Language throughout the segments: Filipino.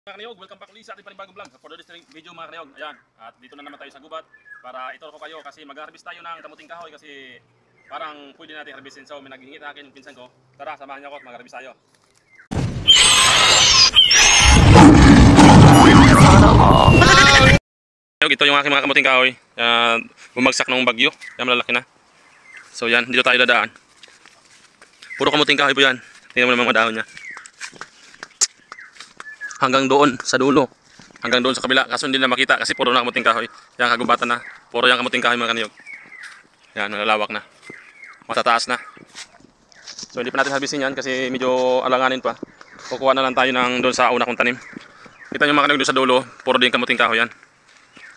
Mga kaniyog, welcome back ulit sa ating panibagong vlog for this video mga kaniyog. Ayan, at dito na naman tayo sa gubat para ituro ko kayo kasi mag-harvest tayo ng kamuting kahoy kasi parang pwede natin harvestin. So may nag-iingit sa akin yung pinsan ko. Tara, samahan niyo ako at mag-harvest tayo. Ito yung aking mga kamuting kahoy. Bumagsak ng bagyo. Yan, malalaki na. So yan, dito tayo dadaan. Puro kamuting kahoy po yan. Tingnan mo naman mga dahon niya. Hanggang doon sa dulo, hanggang doon sa kabila, kaso hindi na makita kasi puro na kamuting kahoy. Yan, kagubatan na, puro yung kamuting kahoy mga kaniyog. Yan, nalalawak na, matataas na. So hindi pa natin harvestin yan kasi medyo alanganin pa. Kukuha na lang tayo ng doon sa una kong tanim. Kita nyo mga kaniyog doon sa dulo, puro din kamuting kahoy yan.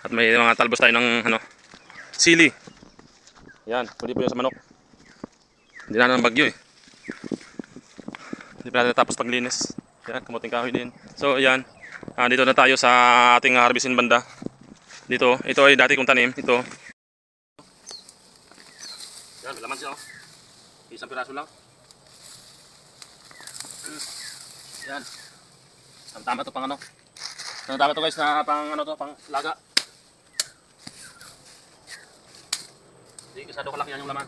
At may mga talbos tayo ng sili. Yan, pwede po yun sa manok. Hindi na ng bagyo eh. Hindi pa natin tapos paglinis. Yan, kamuting kahoy din. So yan, dito na tayo sa ating harvestin banda. Dito, ito ay dati kong tanim. Ito. Yan, may laman siya. Isang piraso lang. Yan. Tama to pang ano. Tama to guys na pang ano to, pang laga. Hindi kasado kalaki yan yung laman.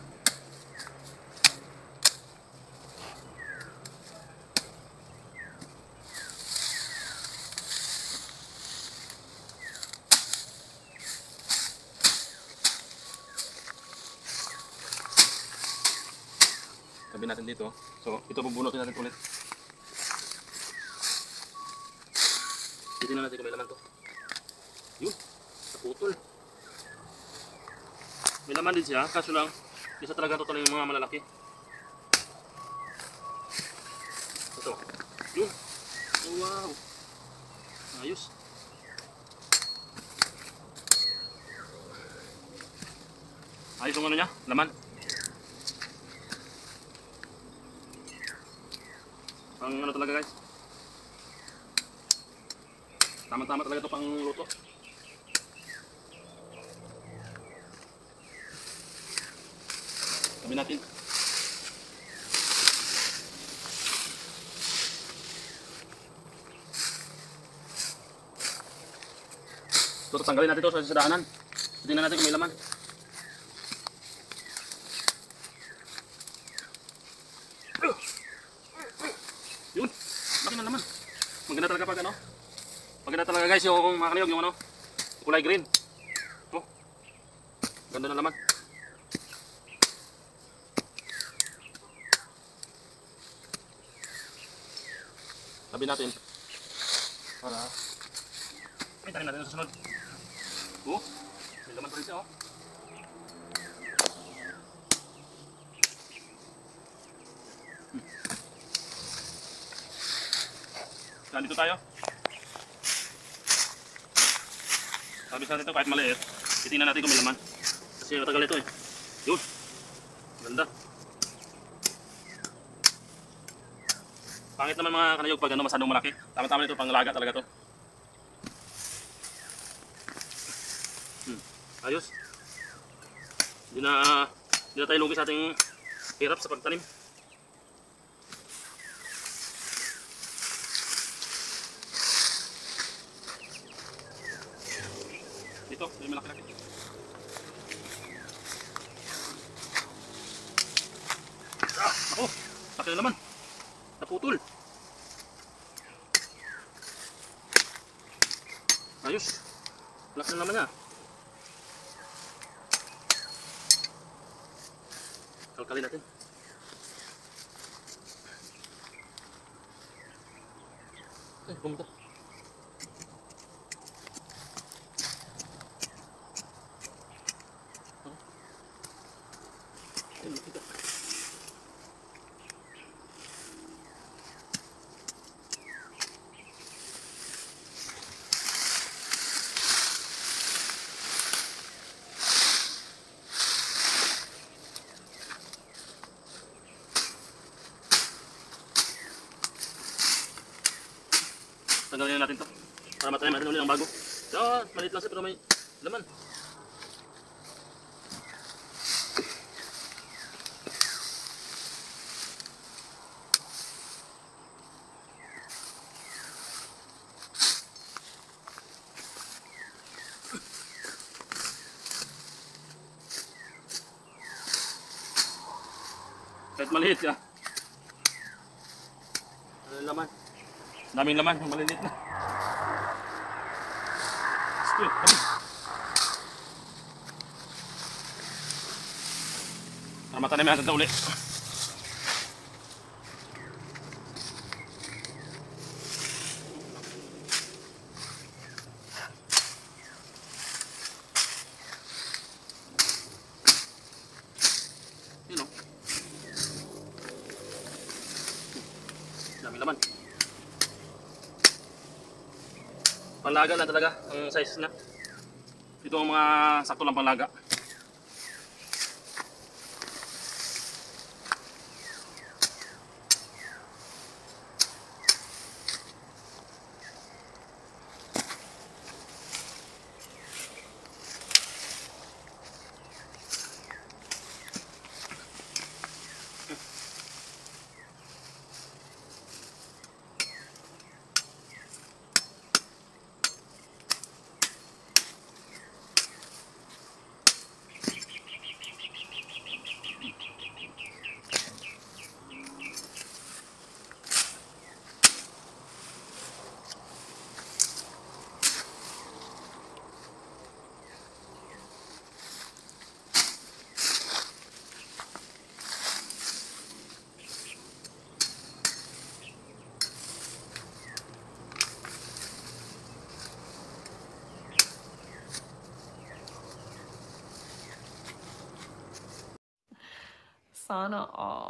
Sabi natin dito. So, ito bubunutin natin ulit. Titingnan natin kung may laman to. Yun, naputol. May laman din siya, kaso lang, isa talaga ito yung mga malalaki. Ito. Yun. Oh, wow. Ayos. Ayos yung ano niya, laman. Pang ano talaga guys. Tama-tama talaga ito pang luto. Sabi natin. So tatanggalin natin ito sa daanan. Tingnan natin kung may laman. Yun, laki na naman. Maganda talaga pag ano. Maganda talaga guys yung mga kaniyog, yung ano, kulay green. Oh, ganda na naman. Sabi natin. Para tayo natin sa sunod. Oh, may laman pa rin siya oh. Nandito tayo. Sabi sa natin ito kahit maliit, titingnan natin kung may laman. Kasi matagal ito eh. Yun. Ganda. Pangit naman mga kanayog pag ano masyadong malaki. Tama-tama ito pang laga talaga to. Ayos. Hindi na tayo lugi sa ating hirap sa pagtanim. Dito, may malaki-laki. Ako, laki na naman. Naputol. Ayos. Laki na naman niya. Kalkalin natin. Ay, pumunta. Tanggalin natin to para matanim natin ulit ang bago. So, maliit lang siya pero may laman. maliit ya. Ano yung laman? Daming laman, yung maliliit na. Sige, kami. Para matanim natin ito uli. Yun o. Daming laman. Panlaga lang talaga ang size na. Ito ang mga sakto lang panlaga. Sana all.